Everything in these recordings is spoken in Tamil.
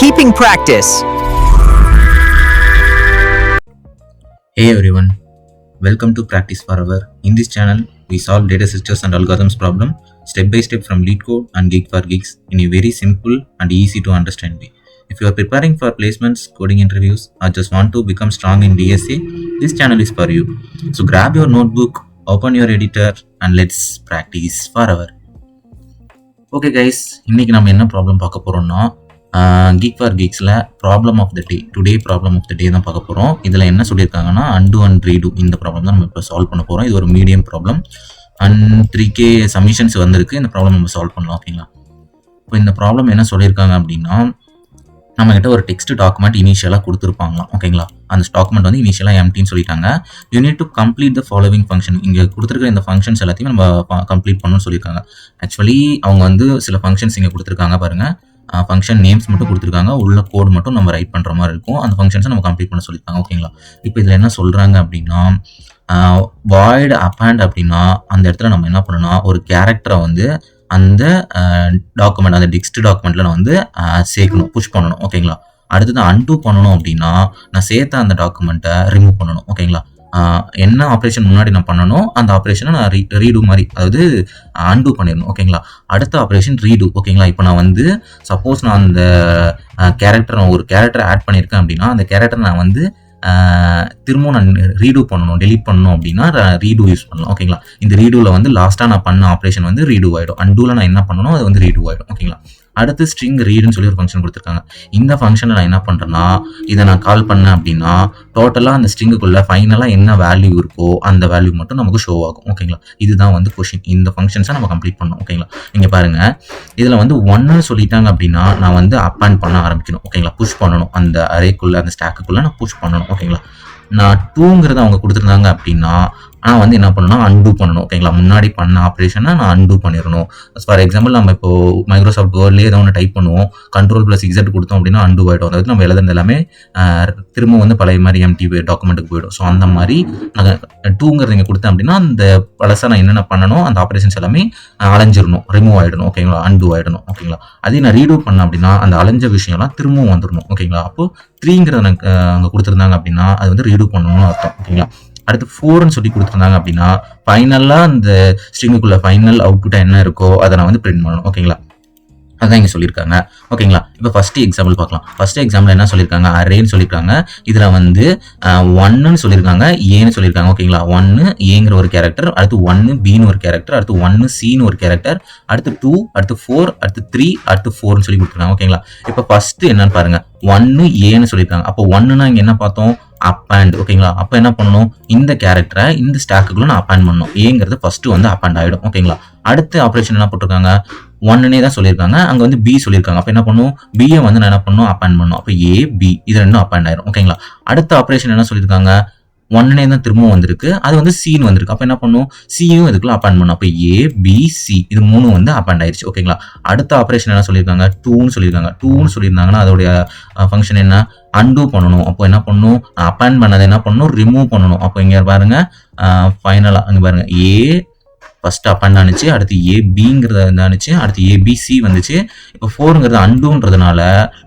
keeping practice. Hey everyone, welcome to Practice Forever. In this channel, we solve data structures and algorithms problem step by step from LeetCode and Geek for Geeks in a very simple and easy to understand way. If you are preparing for placements, coding interviews, or just want to become strong in DSA, this channel is for you. So grab your notebook, open your editor, and let's practice forever. Okay guys, இன்னைக்கு நம்ம என்ன ப்ராப்ளம் பார்க்க போறோம்னா கீக் ஃபார் கீக்ஸில் problem of the day today problem of the day தான் பார்க்க போகிறோம். இதில் என்ன சொல்லியிருக்காங்கன்னா அண்டு அண்ட் ரீடு இந்த ப்ராப்ளம் தான் நம்ம இப்போ சால்வ் பண்ண போகிறோம். இது ஒரு medium problem and 3K submissions வந்திருக்கு. இந்த ப்ராப்ளம் நம்ம சால்வ் பண்ணலாம். ஓகேங்களா? இப்போ இந்த ப்ராப்ளம் என்ன சொல்லியிருக்காங்க அப்படின்னா, நம்மகிட்ட ஒரு டெக்ஸ்ட் டாக்குமெண்ட் இனிஷியலாக கொடுத்துருப்பாங்களாம். ஓகேங்களா? அந்த டாக்குமெண்ட் வந்து இனிஷியலாக எம்டின்னு சொல்லிட்டாங்க. You need to complete the following function. இங்கே கொடுத்துருக்கிற இந்த ஃபங்க்ஷன்ஸ் எல்லாத்தையும் நம்ம கம்ப்ளீட் பண்ணணும்னு சொல்லியிருக்காங்க. ஆக்சுவலி அவங்க வந்து சில ஃபங்க்ஷன்ஸ் இங்கே கொடுத்துருக்காங்க பாருங்கள். ஃபங்க்ஷன் நேம்ஸ் மட்டும் கொடுத்துருக்காங்க, உள்ள கோட் மட்டும் நம்ம ரைட் பண்ணுற மாதிரி இருக்கும். அந்த ஃபங்க்ஷன்ஸை நம்ம கம்ப்ளீட் பண்ண சொல்லியிருக்காங்க. ஓகேங்களா? இப்போ இதில் என்ன சொல்கிறாங்க அப்படின்னா, வாய்டு அப்பண்ட் அப்படின்னா அந்த இடத்துல நம்ம என்ன பண்ணணும்னா ஒரு கேரக்டரை வந்து அந்த டாக்குமெண்ட் அந்த டெக்ஸ்ட் டாக்குமெண்ட்டில் நான் வந்து சேர்க்கணும், புஷ் பண்ணணும். ஓகேங்களா? அடுத்தது அன்டூ பண்ணணும் அப்படின்னா நான் சேர்த்த அந்த டாக்குமெண்ட்டை ரிமூவ் பண்ணணும். ஓகேங்களா? என்ன ஆப்ரேஷன் முன்னாடி நான் பண்ணணும் அந்த ஆப்ரேஷனை நான் ரீடு மாதிரி, அதாவது அன்டூ பண்ணிடணும். ஓகேங்களா? அடுத்த ஆப்ரேஷன் ரீடு. ஓகேங்களா? இப்போ நான் வந்து சப்போஸ் நான் அந்த ஒரு கேரக்டரை ஆட் பண்ணியிருக்கேன் அப்படின்னா அந்த கேரக்டரை நான் வந்து திரும்பவும் நான் ரீடு பண்ணணும், டெலீட் பண்ணணும் அப்படின்னா ரீடு யூஸ் பண்ணலாம். ஓகேங்களா? இந்த ரீடூவில் வந்து லாஸ்ட்டாக நான் பண்ண ஆப்ரேஷன் வந்து ரீடு ஆகிடும். அன்டூவில் நான் என்ன பண்ணணும் அது வந்து ரீடு ஆகிடும். ஓகேங்களா? அடுத்து ஸ்ட்ரிங் ரீடுன்னு சொல்லி ஒரு ஃபங்க்ஷன் கொடுத்துருக்காங்க. இந்த ஃபங்க்ஷனை நான் என்ன பண்ணுறேன்னா இதை நான் கால் பண்ணேன் அப்படின்னா டோட்டலாக அந்த ஸ்ட்ரிங்குக்குள்ளே ஃபைனலாக என்ன வேல்யூ இருக்கோ அந்த வேல்யூ மட்டும் நமக்கு ஷோ ஆகும். ஓகேங்களா? இதுதான் வந்து கொஷின். இந்த ஃபங்க்ஷன்ஸை நம்ம கம்ப்ளீட் பண்ணணும். ஓகேங்களா? நீங்கள் பாருங்கள், இதில் வந்து 1 சொல்லிட்டாங்க அப்படின்னா நான் வந்து அப்பண்ட் பண்ண ஆரம்பிக்கணும். ஓகேங்களா? புஷ் பண்ணணும், அந்த அரேக்குள்ளே அந்த ஸ்டாக்குக்குள்ளே நான் புஷ் பண்ணணும். ஓகேங்களா? நான் 2ங்கிறத அவங்க கொடுத்துருந்தாங்க அப்படின்னா நான் வந்து என்ன பண்ணணும்னா அன்டூ பண்ணணும். ஓகேங்களா? முன்னாடி பண்ண ஆப்ரேஷனை நான் அன்டூ பண்ணிடணும். ஃபார் எக்ஸாம்பிள் நம்ம இப்போ மைக்ரோசாஃப்ட் வேர்ட்லேயே ஏதோ ஒன்று டைப் பண்ணுவோம், Ctrl+Z கொடுத்தோம் அப்படின்னா அன்டூ ஆகிடும். அதாவது நம்ம எழுதுறது எல்லாமே திரும்ப வந்து பழைய மாதிரி எம்டி டாக்குமெண்ட்டுக்கு போயிடும். ஸோ அந்த மாதிரி நான் 2ங்கிறது இங்கே கொடுத்தேன் அப்படின்னா அந்த பழசாக நான் என்னென்ன பண்ணணும் அந்த ஆப்ரேஷன்ஸ் எல்லாமே அலைஞ்சிடணும், ரிமூவ் ஆகிடணும். ஓகேங்களா? அன்டூ ஆகிடணும். ஓகேங்களா? அதே நான் ரீடூ பண்ணேன் அப்படின்னா அந்த அலைஞ்ச விஷயம்லாம் திரும்பவும் வந்துடணும். ஓகேங்களா? அப்போது 3ங்கிறத எனக்கு அங்கே கொடுத்துருந்தாங்க அப்படின்னா அது வந்து ரீடூ பண்ணணும்னு அர்த்தம். ஓகேங்களா? அடுத்து 4ன்னு சொல்லி கொடுத்துருந்தாங்க அப்படின்னா ஃபைனலாக அந்த ஸ்ட்ரிங்குக்குள்ள ஃபைனல் அவுட்புட்டாக என்ன இருக்கோ அதை நான் வந்து பிரிண்ட் பண்ணணும். ஓகேங்களா? அதான் இங்கே சொல்லியிருக்காங்க. ஓகேங்களா? இப்போ ஃபஸ்ட்டு எக்ஸாம்பிள் பார்க்கலாம். ஃபஸ்ட்டு எக்ஸாம்பிள் என்ன சொல்லியிருக்காங்க, அரேன்னு சொல்லியிருக்காங்க. இதில் வந்து 1ன்னு சொல்லியிருக்காங்க, ஏன்னு சொல்லியிருக்காங்க. ஓகேங்களா? 1 ஏங்கிற ஒரு கேரக்டர், அடுத்து 1 பின்னு ஒரு கேரக்டர், அடுத்து 1 சின்னு ஒரு கேரக்டர், அடுத்து 2, அடுத்து 4, அடுத்து 3, அடுத்து 4ன்னு சொல்லி கொடுத்துருக்காங்க. ஓகேங்களா? இப்போ ஃபஸ்ட்டு என்னன்னு பாருங்க, 1 ஏன்னு சொல்லியிருக்காங்க. அப்போ 1னா இங்கே என்ன பார்த்தோம், அப்பண்ட். ஓகேங்களா? அப்போ என்ன பண்ணணும், இந்த கேரக்டரை இந்த ஸ்டாக்குக்குள்ள நான் அப்பண்ட் பண்ணணும். ஏங்கிறது ஃபர்ஸ்ட் வந்து அப்பண்ட் ஆகிடும். ஓகேங்களா? அடுத்த ஆப்ரேஷன் என்ன போட்டிருக்காங்க, 1னே தான் சொல்லியிருக்காங்க, அங்கே வந்து பி சொல்லியிருக்காங்க. அப்போ என்ன பண்ணும், பியை வந்து நான் என்ன பண்ணணும், அப்பண்ட் பண்ணணும். அப்போ ஏ பி இது ரெண்டும் அப்பண்ட் ஆயிடும். ஓகேங்களா? அடுத்த ஆப்ரேஷன் என்ன சொல்லியிருக்காங்க, 1னே தான் திரும்பவும் வந்திருக்கு, அது வந்து சின்னு வந்திருக்கு. அப்போ என்ன பண்ணும், சியும் இதுக்குள்ள அப்பண்ட் பண்ணும். அப்போ ஏ பி சி இது 3 வந்து அப்பண்ட் ஆயிடுச்சு. ஓகேங்களா? அடுத்த ஆப்ரேஷன் என்ன சொல்லியிருக்காங்க, 2ன்னு சொல்லியிருக்காங்க. 2ன்னு சொல்லியிருந்தாங்கன்னா அதோடைய ஃபங்க்ஷன் என்ன, அன்டூ பண்ணணும். அப்போ என்ன பண்ணணும், அப்பண்ட் பண்ணதை என்ன பண்ணணும், ரிமூவ் பண்ணணும். அப்போ இங்கே பாருங்க, ஃபைனலாக அங்கே பாருங்க, ஏ ஃபர்ஸ்ட் அப்பண்ட் ஆனிச்சு, அடுத்து ஏபிங்கிறது வந்துச்சு, அடுத்து ஏபிசி வந்துச்சு. இப்போ 4ங்கிறது அன்டூன்றதுனால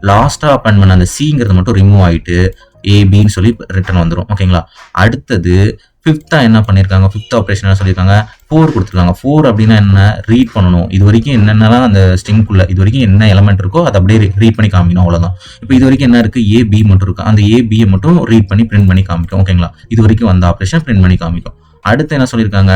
லாஸ்ட்டாக அப்பண்ட் பண்ண அந்த சிங்கிறது மட்டும் ரிமூவ் ஆகிட்டு ஏபின்னு சொல்லி ரிட்டர்ன் வந்துடும். ஓகேங்களா? அடுத்தது 5th என்ன பண்ணியிருக்காங்க, 5th ஆப்ரேஷன் என்ன சொல்லியிருக்காங்க, 4 கொடுத்துருக்காங்க. 4 அப்படின்னா என்ன, ரீட் பண்ணணும். இது வரைக்கும் என்னென்னலாம் அந்த ஸ்ட்ரிங்குள்ள இது வரைக்கும் என்ன எலமெண்ட் இருக்கோ அதை அப்படியே ரீட் பண்ணி காமிக்கணும். அவ்வளோதான். இப்போ இது வரைக்கும் என்ன இருக்குது, ஏபி மட்டும் இருக்குது, அந்த ஏபியை மட்டும் ரீட் பண்ணி பிரிண்ட் பண்ணி காமிக்கும். ஓகேங்களா? இது வரைக்கும் வந்த ஆப்ரேஷன் பிரிண்ட் பண்ணி காமிக்கும். அடுத்து என்ன சொல்லியிருக்காங்க,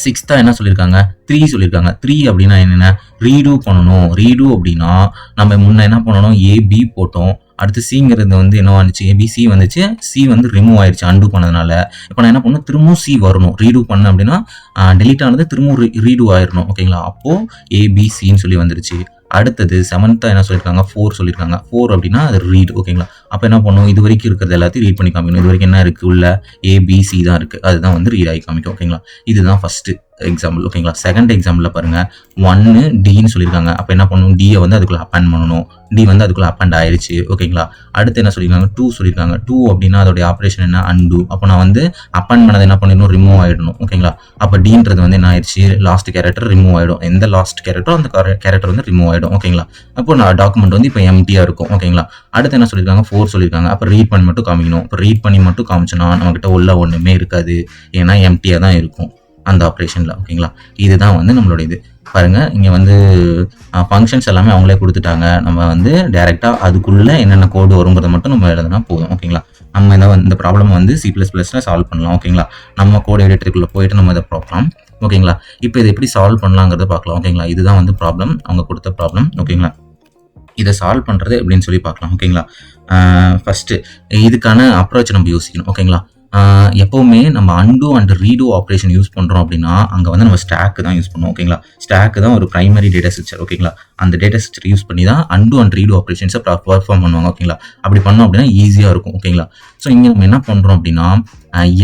6th என்ன சொல்லியிருக்காங்க, 3 சொல்லியிருக்காங்க. 3 அப்படின்னா என்னென்ன, ரீடூ பண்ணணும். ரீடூ அப்படின்னா நம்ம முன்ன என்ன பண்ணணும், ஏபி போட்டோம், அடுத்து சிங்கிறது வந்து என்ன வந்துச்சு, ஏபிசி வந்துச்சு, சி வந்து ரிமூவ் ஆயிடுச்சு அன்டூ பண்ணதுனால. இப்போ நான் என்ன பண்ணணும், திரும்பவும் சி வரணும். ரீடூ பண்ண அப்படின்னா டெலீட் ஆனது திரும்பவும் ரீடூ ஆயிடணும். ஓகேங்களா? அப்போது ஏபிசின்னு சொல்லி வந்துருச்சு. அடுத்தது 7th என்ன சொல்லியிருக்காங்க, 4 சொல்லியிருக்காங்க. 4 அப்படின்னா அது ரீட். ஓகேங்களா? அப்போ என்ன பண்ணும், இது வரைக்கும் இருக்கிறது எல்லாத்தையும் ரீட் பண்ணி காமிக்கணும். இது வரைக்கும் என்ன இருக்குது, உள்ள ஏபிசி தான் இருக்குது, அதுதான் வந்து ரீட் ஆகி காமிக்கும். ஓகேங்களா? இதுதான் ஃபஸ்ட்டு எக்ஸாம்பிள் ஓகேங்களா. செகண்ட் எக்ஸாம்பிளில் பாருங்க 1 டின்னு சொல்லியிருக்காங்க. அப்போ என்ன பண்ணணும், டியை வந்து அதுக்குள்ள அப்பேண்ட் பண்ணணும். டி வந்து அதுக்குள்ள அப்பேண்ட் ஆயிடுச்சு ஓகேங்களா. அடுத்து என்ன சொல்லியிருக்காங்க, 2 சொல்லியிருக்காங்க. 2 அப்படின்னா அதோடைய ஆப்ரேஷன் என்ன, அன்டூ. அப்போ நான் வந்து அப்பேண்ட் பண்ணதை என்ன பண்ணிடணும், ரிமூவ் ஆகிடணும் ஓகேங்களா. அப்போ டின்றது வந்து என்ன ஆயிடுச்சு, லாஸ்ட் கேரக்டர் ரிமூவ் ஆகிடும். எந்த லாஸ்ட் கேரக்டரோ அந்த கேரக்டர் வந்து ரிமூவ் ஆகிடும் ஓகேங்களா. அப்போ நான் டாக்குமெண்ட் வந்து இப்போ எம்டியாக இருக்கும் ஓகேங்களா. அடுத்து என்ன சொல்லியிருக்காங்க, 4 சொல்லியிருக்காங்க. அப்போ ரீட் பண்ணி மட்டும் காமிக்கணும். இப்போ ரீட் பண்ணி மட்டும் காமிச்சோன்னா நம்மகிட்ட உள்ள ஒன்றுமே இருக்காது, ஏன்னா எம்டியாக தான் இருக்கும் அந்த ஆப்ரேஷனில் ஓகேங்களா. இதுதான் வந்து நம்மளோட இது பாருங்க. இங்கே வந்து ஃபங்க்ஷன்ஸ் எல்லாமே அவங்களே கொடுத்துட்டாங்க. நம்ம வந்து டைரெக்டாக அதுக்குள்ளே என்னென்ன கோடு வருங்கிறத மட்டும் நம்ம எழுதுனா போதும் ஓகேங்களா. நம்ம இந்த ப்ராப்ளம் வந்து C++ல சால்வ் பண்ணலாம் ஓகேங்களா. நம்ம கோட் எடிட்டருக்குள்ளே போயிட்டு நம்ம இதை பார்க்கலாம் ஓகேங்களா. இப்போ இதை எப்படி சால்வ் பண்ணலாங்கிறத பார்க்கலாம் ஓகேங்களா. இதுதான் வந்து ப்ராப்ளம், அவங்க கொடுத்த ப்ராப்ளம் ஓகேங்களா. இதை சால்வ் பண்ணுறது எப்படின்னு சொல்லி பார்க்கலாம் ஓகேங்களா. ஃபஸ்ட்டு இதுக்கான அப்ரோச் நம்ம யோசிக்கணும் ஓகேங்களா. எப்போவுமே நம்ம undo and redo operation use பண்ணுறோம் அப்படின்னா அங்கே வந்து நம்ம ஸ்டாக்கு தான் யூஸ் பண்ணுவோம் ஓகேங்களா. ஸ்டாக்கு தான் ஒரு ப்ரைமரி டேட்டா ஸ்ட்ரக்சர் ஓகேங்களா. அந்த டேட்டா ஸ்ட்ரக்சர் யூஸ் பண்ணி தான் அன்டூ அண்ட் ரீடூ ஆப்ரேஷன்ஸை பெர்ஃபார்ம் பண்ணுவாங்க ஓகேங்களா. அப்படி பண்ணோம் அப்படின்னா ஈஸியாக இருக்கும் ஓகேங்களா. ஸோ இங்கே நம்ம என்ன பண்ணுறோம் அப்படின்னா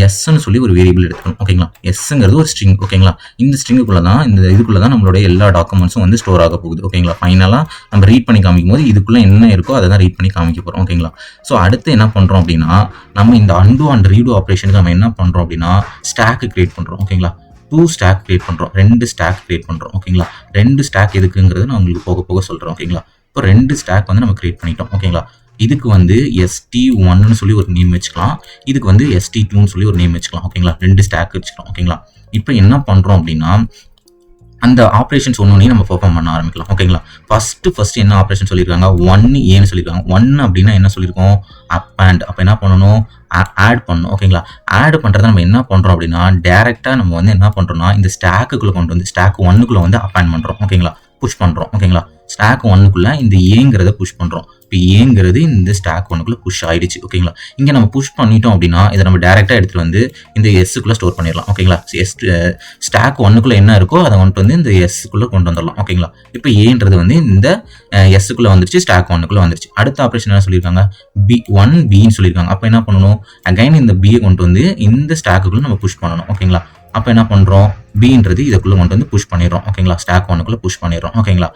எஸ்ன்னு சொல்லி ஒரு வேரியபிள் எடுத்துக்கணும் ஓகேங்களா. எஸ்ங்கிறது ஒரு ஸ்ட்ரிங் ஓகேங்களா. இந்த ஸ்ட்ரிங்குக்குள்ள தான் இதுக்குள்ள தான் நம்மளோட எல்லா டாக்குமெண்ட்ஸும் வந்து ஸ்டோர் ஆக போகுது ஓகேங்களா. ஃபைனலாக நம்ம ரீட் பண்ணி காமிக்கும் போது இதுக்குள்ள என்ன இருக்கோ அதை தான் ரீட் பண்ணி காமிக்க போகிறோம் ஓகேங்களா. ஸோ அடுத்து என்ன பண்ணுறோம் அப்படின்னா நம்ம இந்த அன்டூ அண்ட் ரீடூ ஆப்ரேஷனுக்கு நம்ம என்ன பண்ணுறோம் அப்படின்னா ஸ்டாக் கிரியேட் பண்ணுறோம் ஓகேங்களா. 2 ஸ்டாக் கிரியேட் பண்ணுறோம், 2 ஸ்டாக் கிரியேட் பண்ணுறோம் ஓகேங்களா. 2 ஸ்டாக் எதுக்குங்கிறது நான் உங்களுக்கு போக போக சொல்கிறேன் ஓகேங்களா. இப்போ 2 ஸ்டாக் வந்து நம்ம கிரியேட் பண்ணிட்டோம் ஓகேங்களா. இதுக்கு வந்து ST1ன்னு சொல்லி ஒரு நேம் வச்சுக்கலாம், இதுக்கு வந்து ST2ன்னு சொல்லி ஒரு நேம் வச்சுக்கலாம் ஓகேங்களா. 2 ஸ்டாக் வச்சுக்கலாம் ஓகேங்களா. இப்போ என்ன பண்ணுறோம் அப்படின்னா அந்த ஆப்ரேஷன்ஸ் ஒன்று நம்ம பெர்ஃபார்ம் பண்ண ஆரம்பிக்கலாம் ஓகேங்களா. ஃபர்ஸ்ட் என்ன ஆப்ரேஷன் சொல்லியிருக்காங்க, 1 சொல்லியிருக்காங்க. 1 அப்படின்னா என்ன சொல்லியிருக்கோம், அப்பேண்ட். அப்போ என்ன பண்ணணும், ஆட் பண்ணணும் ஓகேங்களா. ஆட் பண்ணுறத நம்ம என்ன பண்ணுறோம் அப்படின்னா டேரெக்டாக நம்ம வந்து என்ன பண்ணுறோம்னா இந்த ஸ்டாக்குக்குள்ளே கொண்டு வந்து ஸ்டாக் 1க்குள்ளே வந்து அப்பேண்ட் பண்ணுறோம் ஓகேங்களா, புஷ் பண்ணுறோம் ஓகேங்களா. ஸ்டாக் 1க்குள்ளே இந்த ஏங்கிறத புஷ் பண்ணுறோம். இப்போ ஏங்கிறது இந்த ஸ்டாக் 1க்குள்ளே புஷ் ஆயிடுச்சு ஓகேங்களா. இங்கே நம்ம புஷ் பண்ணிட்டோம் அப்படின்னா இதை நம்ம டேரெக்டாக எடுத்துகிட்டு வந்து இந்த எஸ்ஸுக்குள்ளே ஸ்டோர் பண்ணிடலாம் ஓகேங்களா. ஸ்டாக் 1க்குள்ளே என்ன இருக்கோ அதை வந்துட்டு வந்து இந்த எஸ்ஸுக்குள்ளே கொண்டு வந்துடலாம் ஓகேங்களா. இப்போ ஏன்றது வந்து இந்த எஸ்ஸுக்குள்ளே வந்துருச்சு, ஸ்டாக் 1க்குள்ளே வந்துருச்சு. அடுத்த ஆப்ரேஷன் என்ன சொல்லியிருக்காங்க, பின்னு சொல்லியிருக்காங்க. அப்போ என்ன பண்ணணும், அகைன் இந்த பியை கொண்டு வந்து இந்த ஸ்டாக்குக்குள்ளே நம்ம புஷ் பண்ணணும் ஓகேங்களா. அப்போ என்ன பண்ணுறோம், பின்றது இதுக்குள்ளே கொண்டு வந்து புஷ் பண்ணிடுறோம் ஓகேங்களா. ஸ்டாக் 1க்குள்ளே புஷ் பண்ணிடுறோம் ஓகேங்களா.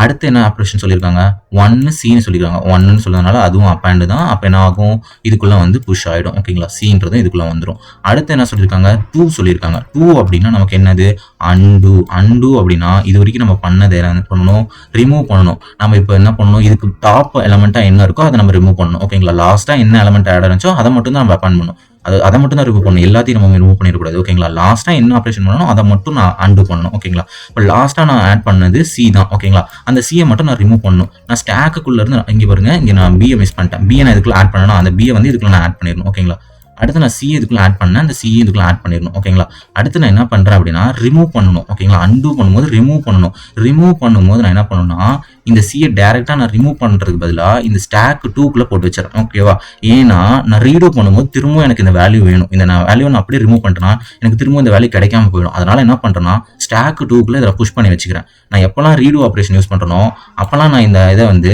அடுத்து என்ன ஆப்ரேஷன் சொல்லியிருக்காங்க, 1Cன்னு சொல்லியிருக்காங்க. 1ன்னு சொல்றதுனால அதுவும் அப்பேண்டு தான். அப்போ என்ன ஆகும், இதுக்குள்ளே வந்து புஷ் ஆகிடும் ஓகேங்களா. சின்றதும் இதுக்குள்ளே வந்துடும். அடுத்து என்ன சொல்லியிருக்காங்க, 2 சொல்லியிருக்காங்க. 2 அப்படின்னா நமக்கு என்னது, அன்டூ அப்படின்னா இது வரைக்கும் நம்ம பண்ணதை என்ன பண்ணணும், ரிமூவ் பண்ணணும். நம்ம இப்போ என்ன பண்ணணும், இதுக்கு டாப் எலமெண்ட்டாக என்ன இருக்கோ அதை நம்ம ரிமூவ் பண்ணணும் ஓகேங்களா. லாஸ்ட்டாக என்ன எலமெண்ட் ஆட் ஆச்சோ அதை மட்டும் தான் நம்ம அப்பேண்ட் பண்ணணும். அதை மட்டும் தான் ரிமூவ் பண்ணணும், எல்லாத்தையும் நம்ம ரிமூவ் பண்ணிடக்கூடாது ஓகேங்களா. லாஸ்ட்டாக என்ன ஆப்ரேஷன் பண்ணணும் அதை மட்டும் நான் அன்டூ பண்ணணும் ஓகேங்களா. இப்போ லாஸ்ட்டாக நான் ஆட் பண்ணது சி தான் ஓகேங்களா. அந்த சியை மட்டும் நான் ரிமூவ் பண்ணணும். நான் ஸ்டாக்குக்குள்ளே இருந்து இங்கே பாருங்க, இங்கே நான் பியை மிஸ் பண்ணிட்டேன். பியை நான் இதுக்குள்ள ஆட் பண்ணணும், அந்த பியை வந்து இதுக்குள்ள நான் ஆட் பண்ணிடணும் ஓகேங்களா. அடுத்து நான் சி இதுக்குள்ள ஆட் பண்ணேன், அந்த சி இதுக்குள்ள ஆட் பண்ணிடணும் ஓகேங்களா. அடுத்து நான் என்ன பண்ணுறேன் அப்படின்னா ரிமூவ் பண்ணணும் ஓகேங்களா. அன்டூ பண்ணும்போது ரிமூவ் பண்ணணும். ரிமூவ் பண்ணும்போது நான் என்ன பண்ணணும்னா இந்த சியை டேரெக்டாக நான் ரிமூவ் பண்ணுறதுக்கு பதிலாக இந்த ஸ்டாக் 2க்குள்ளே போட்டு வச்சிடறேன் ஓகேவா. ஏன்னா நான் ரீடூ பண்ணும்போது திரும்பவும் எனக்கு இந்த வேல்யூ வேணும். இந்த நான் வேல்யூ நான் அப்படியே ரிமூவ் பண்ணிட்டேன்னா எனக்கு திரும்ப இந்த வேல்யூ கிடைக்காம போயிடும். அதனால என்ன பண்ணுறேன்னா ஸ்டாக் 2க்குள்ளே இதில் புஷ் பண்ணி வச்சுக்கிறேன். நான் எப்போல்லாம் ரீடூ ஆப்ரேஷன் யூஸ் பண்ணுறனோ அப்போல்லாம் நான் இந்த இதை வந்து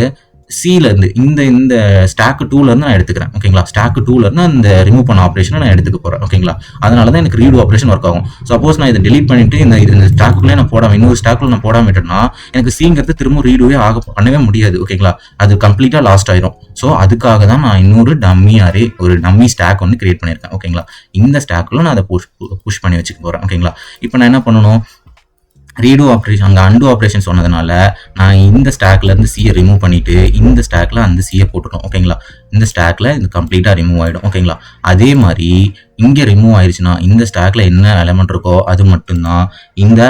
சில இருந்து இந்த ஸ்டாக் 2ல இருந்து நான் எடுத்துக்கிறேன் ஓகேங்களா. ஸ்டாக் 2ல இருந்து அந்த ரிமூவ் பண்ண ஆப்ரேஷனை நான் எடுத்துக்க போறேன் ஓகேங்களா. அதனால தான் எனக்கு ரீடூ ஆப்ரேஷன் ஒர்க் ஆகும். சப்போஸ் நான் இதை டெலீட் பண்ணிட்டு இந்த ஸ்டாக்குள்ளே நான் போடாம இன்னொரு ஸ்டாக்குள்ள நான் போடாம விட்டேன்னா எனக்கு சிங்கிறது திரும்ப ரீடூவே பண்ணவே முடியாது ஓகேங்களா. அது கம்ப்ளீட்டா லாஸ்ட் ஆயிரும். ஸோ அதுக்காக தான் நான் இன்னொரு டம்மி ஸ்டாக் வந்து கிரியேட் பண்ணியிருக்கேன் ஓகேங்களா. இந்த ஸ்டாக்குள்ள நான் அதை புஷ் பண்ணி வச்சுக்க போறேன் ஓகேங்களா. இப்போ நான் என்ன பண்ணணும், ரீடூ ஆப்ரேஷன் அங்கே அன்டூ ஆப்ரேஷன் சொன்னதுனால நான் இந்த ஸ்டாக்லேருந்து சியை ரிமூவ் பண்ணிவிட்டு இந்த ஸ்டாக்கில் அந்த சியை போட்டுட்டோம் ஓகேங்களா. இந்த ஸ்டாக்கில் இது கம்ப்ளீட்டாக ரிமூவ் ஆகிடும் ஓகேங்களா. அதே மாதிரி இங்கே ரிமூவ் ஆயிடுச்சுன்னா இந்த ஸ்டாக்கில் என்ன எலமெண்ட் இருக்கோ அது மட்டும்தான் இந்த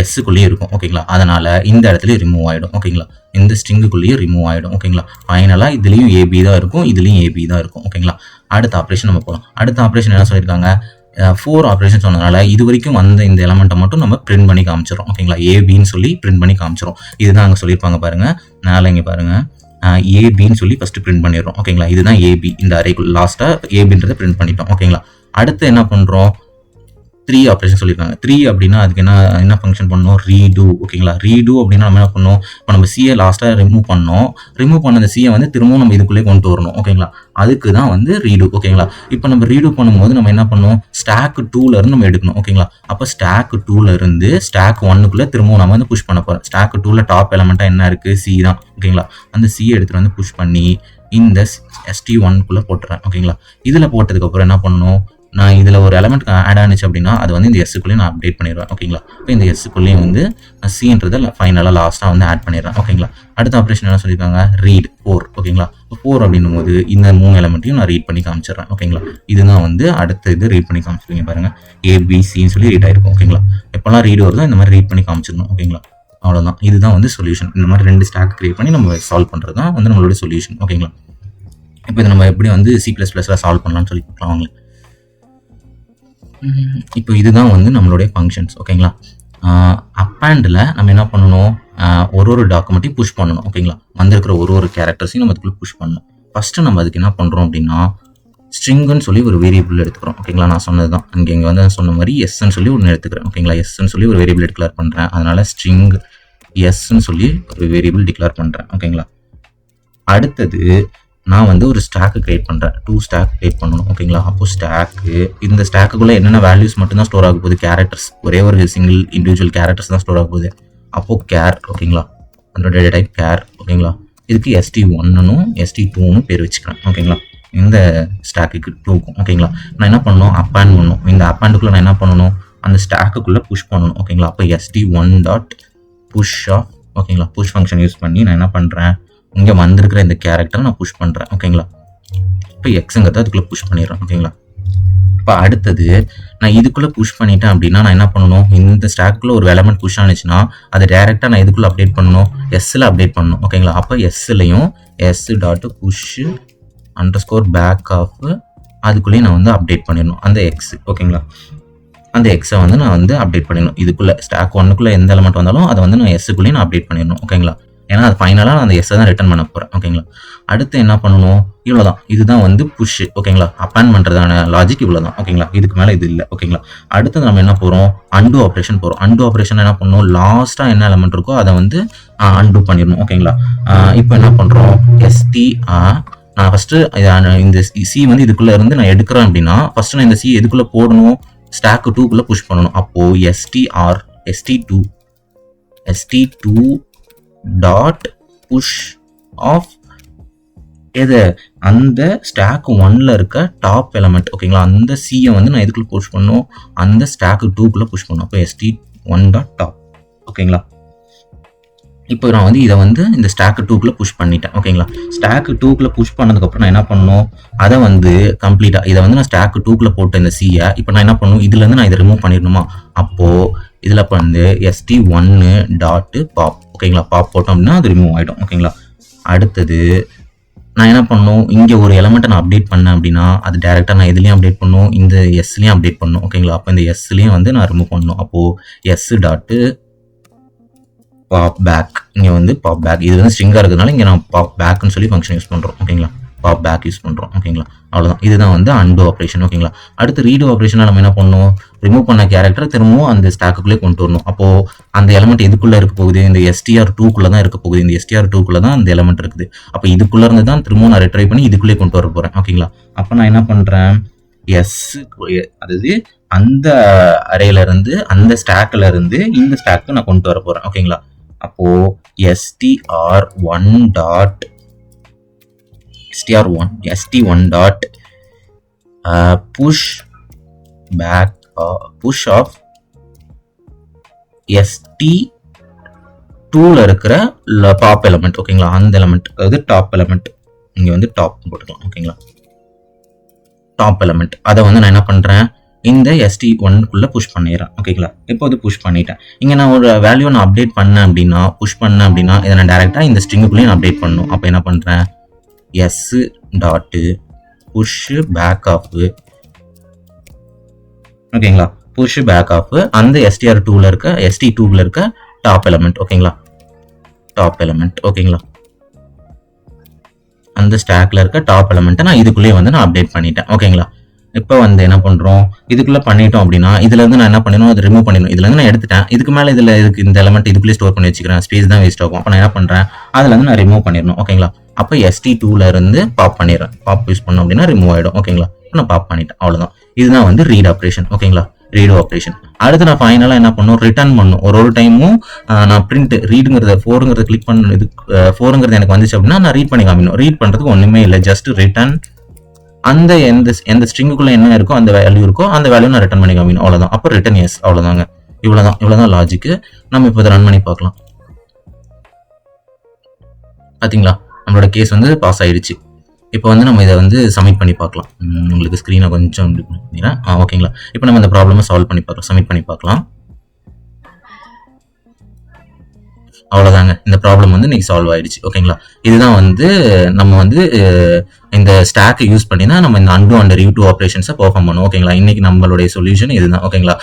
எஸ்ஸுக்குள்ளேயே இருக்கும் ஓகேங்களா. அதனால் இந்த இடத்துலையும் ரிமூவ் ஆகிடும் ஓகேங்களா. இந்த ஸ்ட்ரிங்குக்குள்ளேயும் ரிமூவ் ஆகிடும் ஓகேங்களா. ஃபைனலாக இதுலேயும் ஏபி தான் இருக்கும், இதுலேயும் ஏபி தான் இருக்கும் ஓகேங்களா. அடுத்த ஆப்ரேஷன் நம்ம போகலாம். அடுத்த ஆப்ரேஷன் என்ன சொல்லியிருக்காங்க, 4 ஆப்ரேஷன் சொன்னதுனால இது வரைக்கும் வந்த இந்த எலமெண்ட்டை மட்டும் நம்ம பிரிண்ட் பண்ணி காமிச்சிடும் ஓகேங்களா. ஏபின்னு சொல்லி பிரிண்ட் பண்ணி காமிச்சிடும். இதுதான் அங்கே சொல்லியிருப்பாங்க பாருங்க, மேலே இங்கே பாருங்க, ஏபின்னு சொல்லி ஃபர்ஸ்ட் பிரிண்ட் பண்ணிடுறோம் ஓகேங்களா. இதுதான் ஏபி, இந்த அரேக்குள் லாஸ்ட்டாக ஏபின்றதை பிரிண்ட் பண்ணிட்டோம் ஓகேங்களா. அடுத்து என்ன பண்ணுறோம், 3 ஆப்ரேஷன் சொல்லியிருக்காங்க. 3 அப்படின்னா அதுக்கு என்ன ஃபங்க்ஷன் பண்ணணும், ரீடூ. ஓகேங்களா, ரீடூ அப்படின்னா நம்ம என்ன பண்ணணும், இப்போ நம்ம சிஏ லாஸ்ட்டாக ரிமூவ் பண்ணோம், ரிமூவ் பண்ண அந்த சிஏ வந்து திரும்பவும் நம்ம இதுக்குள்ளே கொண்டு வரணும். ஓகேங்களா, அதுக்கு தான் வந்து ரீடூ. ஓகேங்களா, இப்போ நம்ம ரீடூ பண்ணும்போது நம்ம என்ன பண்ணணும், ஸ்டாக் 2ல இருந்து நம்ம எடுக்கணும். ஓகேங்களா, அப்போ ஸ்டாக் 2ல இருந்து ஸ்டாக் 1க்குள்ளே திரும்பவும் நம்ம வந்து புஷ் பண்ண போகிறோம். ஸ்டாக் 2ல டாப் எலமெண்ட்டாக என்ன இருக்குது, சி தான். ஓகேங்களா, அந்த சிஏ எடுத்துகிட்டு வந்து புஷ் பண்ணி இந்த ST1க்குள்ளே போட்டுறேன். ஓகேங்களா, இதில் போட்டதுக்கப்புறம் என்ன பண்ணணும், நான் இதில் ஒரு எலமெண்ட் ஆட் ஆனிச்சு அப்படின்னா அது வந்து இந்த எஸ்ஸுக்குள்ளேயே நான் அப்டேட் பண்ணிடுவேன். ஓகேங்களா, இப்போ இந்த எஸ்ஸுக்குள்ளேயும் வந்து நான் சின்றதை ஃபைனலாக லாஸ்ட்டாக வந்து ஆட் பண்ணிடுறேன். ஓகேங்களா, அடுத்த ஆப்ரேஷன் என்ன சொல்லியிருக்காங்க, ரீட் 4. ஓகேங்களா, இப்போ 4 அப்படின்னும் போது இந்த 3 எலமெண்ட்டையும் நான் ரீட் பண்ணி காமிச்சிடுறேன். ஓகேங்களா, இதுதான் வந்து அடுத்த இது ரீட் பண்ணி காமிச்சிருக்கீங்க பாருங்கள், ABCன்னு சொல்லி ரீட் ஆயிருக்கும். ஓகேங்களா, எப்போல்லாம் ரீட் வருதோ இந்த மாதிரி ரீட் பண்ணி காமிச்சிடணும். ஓகேங்களா, அவ்வளோதான். இதுதான் வந்து சொல்யூஷன். இந்த மாதிரி 2 ஸ்டாக் கிரியேட் பண்ணி நம்ம சால்வ் பண்ணுறது தான் வந்து நம்மளோட சொல்யூஷன். ஓகேங்களா, இப்போ இதை நம்ம எப்படி வந்து C++ல சால்வ் பண்ணலாம்னு சொல்லி பார்க்கலாம் வாங்க. இப்போ இதுதான் வந்து நம்மளுடைய ஃபங்க்ஷன்ஸ். ஓகேங்களா, அப்பேண்டில் நம்ம என்ன பண்ணணும், ஒரு டாக்குமெண்ட்டையும் புஷ் பண்ணணும். ஓகேங்களா, வந்திருக்கிற ஒரு கேரக்டர்ஸையும் நம்ம அதுக்குள்ளே புஷ் பண்ணணும். ஃபஸ்ட்டு நம்ம அதுக்கு என்ன பண்ணுறோம் அப்படின்னா, ஸ்ட்ரிங்குன்னு சொல்லி ஒரு வேரியபிள் எடுத்துக்கிறோம். ஓகேங்களா, நான் சொன்னது தான், இங்கே வந்து சொன்ன மாதிரி எஸ்ன்னு சொல்லி ஒன்று எடுத்துக்கிறேன். ஓகேங்களா, எஸ்ன்னு சொல்லி ஒரு வேரியபிள் டிக்ளேர் பண்ணுறேன். அதனால் ஸ்ட்ரிங் எஸ்ன்னு சொல்லி ஒரு வேரியபிள் டிக்ளேர் பண்ணுறேன். ஓகேங்களா, அடுத்தது நான் வந்து ஒரு ஸ்டாக்கு கிரியேட் பண்ணுறேன். 2 ஸ்டாக் கிரியேட் பண்ணணும். ஓகேங்களா, அப்போ ஸ்டாக்கு, இந்த ஸ்டாக்குக்குள்ளே என்னென்ன வேல்யூஸ் மட்டும்தான் ஸ்டோர் ஆக போகுது, கேரக்டர்ஸ், ஒரே ஒரு சிங்கிள் இண்டிவிஜுவல் கேரக்டர்ஸ் தான் ஸ்டோர் ஆக போகுது. அப்போது கேர். ஓகேங்களா, அதோட டேட்டா டைப் கேர். ஓகேங்களா, இதுக்கு ST1னும் ST2னும் பேர் வச்சுக்கிறேன். ஓகேங்களா, இந்த ஸ்டாக்குக்கு 2க்கும். ஓகேங்களா, நான் என்ன பண்ணணும், அப்பேண்ட் பண்ணணும். இந்த அப்பேண்டுக்குள்ளே நான் என்ன பண்ணணும், அந்த ஸ்டாக்குக்குள்ளே புஷ் பண்ணணும். ஓகேங்களா, அப்போ ST1.push ஆஃப். ஓகேங்களா, புஷ் ஃபங்க்ஷன் யூஸ் பண்ணி நான் என்ன பண்ணுறேன், இங்கே வந்திருக்கிற இந்த கேரக்டரை நான் புஷ் பண்ணுறேன். ஓகேங்களா, இப்போ எக்ஸுங்கிறத அதுக்குள்ளே புஷ் பண்ணிடுறேன். ஓகேங்களா, இப்போ அடுத்தது நான் இதுக்குள்ளே புஷ் பண்ணிட்டேன் அப்படின்னா நான் என்ன பண்ணணும், இந்த ஸ்டாக்குள்ளே ஒரு எலமெண்ட் புஷ் ஆனிச்சுன்னா அதை டேரெக்டாக நான் இதுக்குள்ளே அப்டேட் பண்ணணும், எஸ்ஸில் அப்டேட் பண்ணணும். ஓகேங்களா, அப்போ எஸ்லையும் s.push_back ஆஃப் அதுக்குள்ளேயும் நான் வந்து அப்டேட் பண்ணிடணும் அந்த எக்ஸ். ஓகேங்களா, அந்த எக்ஸை வந்து நான் வந்து அப்டேட் பண்ணிடணும். இதுக்குள்ளே ஸ்டாக் 1க்குள்ளே எந்த எலமெண்ட் வந்தாலும் அதை வந்து நான் எஸ்ஸுக்குள்ளேயும் நான் அப்டேட் பண்ணிடணும். ஓகேங்களா, ஏன்னா அது ஃபைனலாக நான் அந்த எஸ்ஸை தான் ரிட்டர்ன் பண்ண போகிறேன். ஓகேங்களா, அடுத்து என்ன பண்ணணும், இவ்வளோதான். இதுதான் வந்து புஷ். ஓகேங்களா, அப்பேண்ட் பண்ணுறதான லாஜிக் இவ்வளோ தான். ஓகேங்களா, இதுக்கு மேலே இது இல்லை. ஓகேங்களா, அடுத்து நம்ம என்ன போகிறோம், அண்டு ஆப்ரேஷன் போகிறோம். அண்டு ஆப்ரேஷன் என்ன பண்ணணும், லாஸ்ட்டாக என்ன எலமெண்ட் இருக்கோ அதை வந்து அண்டு பண்ணிடணும். ஓகேங்களா, இப்போ என்ன பண்ணுறோம், நான் ஃபஸ்ட்டு இந்த சி வந்து இதுக்குள்ளே இருந்து நான் எடுக்கிறேன் அப்படின்னா ஃபஸ்ட்டு நான் இந்த சி எதுக்குள்ளே போடணும், ஸ்டாக் 2க்குள்ளே புஷ் பண்ணணும். அப்போது ST2 டாட் புஷ் ஆஃப் எது, அந்த ஸ்டாக் 1ல இருக்க டாப் எலமெண்ட். ஓகேங்களா, அந்த சியை வந்து நான் எதுக்குள்ள புஷ் பண்ணணும், அந்த ஸ்டாக் 2க்குள்ளே புஷ் பண்ணணும். அப்போ ST1.top. ஓகேங்களா, இப்போ நான் வந்து இதை வந்து இந்த ஸ்டாக் 2க்குள்ளே புஷ் பண்ணிட்டேன். ஓகேங்களா, ஸ்டாக் 2க்குள்ளே புஷ் பண்ணதுக்கப்புறம் நான் என்ன பண்ணணும், அதை வந்து கம்ப்ளீட்டாக இதை வந்து நான் ஸ்டாக் 2க்குள்ளே போட்ட இந்த சியை இப்போ நான் என்ன பண்ணணும், இதுலேருந்து நான் இதை ரிமூவ் பண்ணிடணுமா, அப்போது இதில் இப்போ வந்து ST1.pop. ஓகேங்களா, பாப் போட்டோம் அப்படின்னா அது ரிமூவ் ஆகிடும். ஓகேங்களா, அடுத்தது நான் என்ன பண்ணணும், இங்கே ஒரு எலமெண்ட்டை நான் அப்டேட் பண்ணேன் அப்படின்னா அது டேரெக்டாக நான் இதுலேயும் அப்டேட் பண்ணணும், இந்த எஸ்லேயும் அப்டேட் பண்ணணும். ஓகேங்களா, அப்போ இந்த எஸ்லேயும் வந்து நான் ரிமூவ் பண்ணணும். அப்போது s.popback, இங்கே வந்து பாப்பேக், இது வந்து ஸ்ட்ரிங்காக இருக்கிறதுனால இங்கே நான் பாப்பேக்னு சொல்லி ஃபங்க்ஷன் யூஸ் பண்ணுறோம். ஓகேங்களா, பாப்பேக் யூஸ் பண்ணுறோம். ஓகேங்களா, அவ்வளோதான். இதுதான் வந்து அண்டு ஆப்ரேஷன். ஓகேங்களா, அடுத்து ரீடு ஆப்ரேஷனாக நம்ம என்ன பண்ணணும், ரிமூவ் பண்ண கேரக்டரை திரும்பவும் அந்த ஸ்டாக்குள்ளே கொண்டு வரணும். அப்போது அந்த எலமெண்ட் எதுக்குள்ளே இருக்க போகுது, இந்த STR2க்குள்ளே தான் இருக்க போகுது. இந்த STR2க்குள்ளே தான் அந்த எலமெண்ட் இருக்குது. அப்போ இதுக்குள்ளே இருந்து தான் திரும்பவும் நான் ரிட்ரை பண்ணி இதுக்குள்ளே கொண்டு வர போகிறேன். ஓகேங்களா, அப்போ நான் என்ன பண்ணுறேன், அதாவது அந்த அரேலேருந்து அந்த ஸ்டாக்கில் இருந்து இந்த ஸ்டாக்கு நான் கொண்டு வர போகிறேன். ஓகேங்களா, அப்போது push of ST2ல இருக்கிற டாப் எலமெண்ட். ஓகேங்களா, அந்த எலமெண்ட் அதாவது டாப் எலமெண்ட், இங்கே வந்து டாப் போட்டுக்கலாம். ஓகேங்களா, டாப் எலமெண்ட் அதை வந்து நான் என்ன பண்ணுறேன், இந்த ST1க்குள்ளே புஷ் பண்ணிடுறேன். ஓகேங்களா, இப்போ அது புஷ் பண்ணிட்டேன். இங்கே நான் ஒரு வேல்யூ நான் அப்டேட் பண்ணேன் அப்படின்னா, புஷ் பண்ணேன் அப்படின்னா இதை நான் டேரெக்டாக இந்த ஸ்ட்ரிங்குக்குள்ளேயே நான் அப்டேட் பண்ணணும். அப்போ என்ன பண்ணுறேன், s.push_back ஆஃப். ஓகேங்களா, push_back ஆஃப் அந்த STR2ல இருக்க ST2ல இருக்க டாப் எலமெண்ட். ஓகேங்களா, டாப் எலமெண்ட். ஓகேங்களா, அந்த ஸ்டாக்ல இருக்க டாப் எலமெண்ட்டை நான் இதுக்குள்ளேயே வந்து நான் அப்டேட் பண்ணிட்டேன். ஓகேங்களா, இப்போ வந்து என்ன பண்றோம், இதுக்குள்ள பண்ணிட்டோம் அப்படின்னா, இதுல இருந்து நான் என்ன பண்ணணும், அதை ரிமூவ் பண்ணிடணும். இதுல இருந்து நான் எடுத்துட்டேன். இதுக்கு மேல இதுக்கு இந்த எலமெண்ட் இதுக்குள்ளே ஸ்டோர் பண்ணி வச்சுக்கிறேன். ஸ்பேஸ் தான் வேஸ்ட் ஆகும். அப்ப நான் என்ன பண்றேன், அதுல இருந்து நான் ரிமூவ் பண்ணிடணும். ஓகேங்களா? அப்ப ST2ல இருந்து பாப் பண்ணிடுறேன். பாப் யூஸ் பண்ணோம் அப்படின்னா ரிமூவ் ஆயிடும். ஓகேங்களா? நான் பாப் பண்ணிட்டேன். அவ்வளவுதான். இதுதான் வந்து ரீட் ஆப்ரேஷன். ஓகேங்களா? Read operation. அடுத்து நான் ஃபைனலா என்ன பண்ணும், ரிட்டர்ன் பண்ணும். ஒரு டைமும் நான் பிரிண்ட் ரீடுங்கிறத 4ங்கிறத கிளிக் பண்ணது 4ங்கிறது எனக்கு வந்துச்சு அப்படின்னா நான் ரீட் பண்ணி காமிக்கணும். ரீட் பண்றதுக்கு ஒண்ணுமே இல்லை, ஜஸ்ட் ரிட்டர்ன் அந்த எந்த ஸ்ட்ரிங்குக்குள்ள என்ன இருக்கோ அந்த வேல்யூ இருக்கோ அந்த வேல்யூ நான் ரிட்டர்ன் பண்ணி காமிக்கணும். அவ்வளவுதான். அப்போ ரிட்டர்ன் எஸ். அவ்வளவுதாங்க. இவ்வளவுதான் லாஜிக். நம்ம இப்போ இதை ரன் பண்ணி பார்க்கலாம். பாத்தீங்களா, நம்மளோட கேஸ் வந்து பாஸ் ஆயிடுச்சு. இப்போ வந்து நம்ம இதை வந்து சப்மிட் பண்ணி பார்க்கலாம். உங்களுக்கு ஸ்க்ரீனை கொஞ்சம் ஓகேங்களா? இப்போ நம்ம இந்த ப்ராப்ளமை சால்வ் பண்ணி பார்க்கலாம், சப்மிட் பண்ணி பார்க்கலாம். அவ்வளோதாங்க, இந்த ப்ராப்ளம் வந்து இன்னைக்கு சால்வ் ஆயிடுச்சு. ஓகேங்களா? இதுதான் வந்து நம்ம வந்து இந்த ஸ்டாக்கை யூஸ் பண்ணி தான் நம்ம இந்த அன்டு அண்ட் ரீடு ஆப்ரேஷன்ஸை பெர்ஃபார்ம் பண்ணுவோம். ஓகேங்களா? இன்னைக்கு நம்மளுடைய சொல்யூஷன் இதுதான். ஓகேங்களா?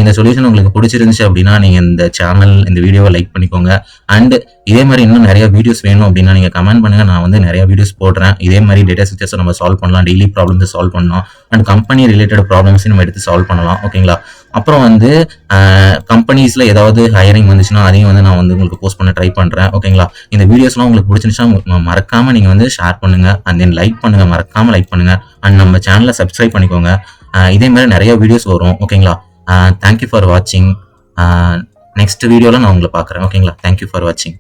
இந்த சொல்யூஷன் உங்களுக்கு பிடிச்சிருந்துச்சு அப்படின்னா நீங்க இந்த சேனல் இந்த வீடியோவை லைக் பண்ணிக்கோங்க. அண்ட் இதே மாதிரி இன்னும் நிறைய வீடியோஸ் வேணும் அப்படின்னா நீங்க கமெண்ட் பண்ணுங்க. நான் வந்து நிறைய வீடியோஸ் போடுறேன். இதே மாதிரி டேட்டா ஸ்ட்ரக்சர்ஸை நம்ம சால்வ் பண்ணலாம், டெய்லி ப்ராப்ளம்ஸை சால்வ் பண்ணலாம், அண்ட் கம்பெனி ரிலேட்டட் ப்ராப்ளம்ஸையும் நம்ம எடுத்து சால்வ் பண்ணலாம். ஓகேங்களா? அப்புறம் வந்து கம்பெனிஸ்ல ஏதாவது ஹையரிங் வந்துச்சுன்னா அதையும் வந்து நான் வந்து உங்களுக்கு போஸ்ட் பண்ண ட்ரை பண்றேன். ஓகேங்களா? இந்த வீடியோஸ்லாம் உங்களுக்கு பிடிச்சிருந்துச்சுன்னா மறக்காம நீங்க வந்து ஷேர் பண்ணுங்க, அண்ட் தென் லைக் பண்ணுங்க, மறக்காம லைக் பண்ணுங்க, அண்ட் நம்ம சேனலை சப்ஸ்கிரைப் பண்ணிக்கோங்க. இதே மாதிரி நிறைய வீடியோஸ் வரும். ஓகேங்களா? தேங்க்யூ ஃபார் வாட்சிங். நெக்ஸ்ட் வீடியோல நான் உங்களை பார்க்குறேன். ஓகேங்களா? தேங்க்யூ ஃபார் வாட்சிங்.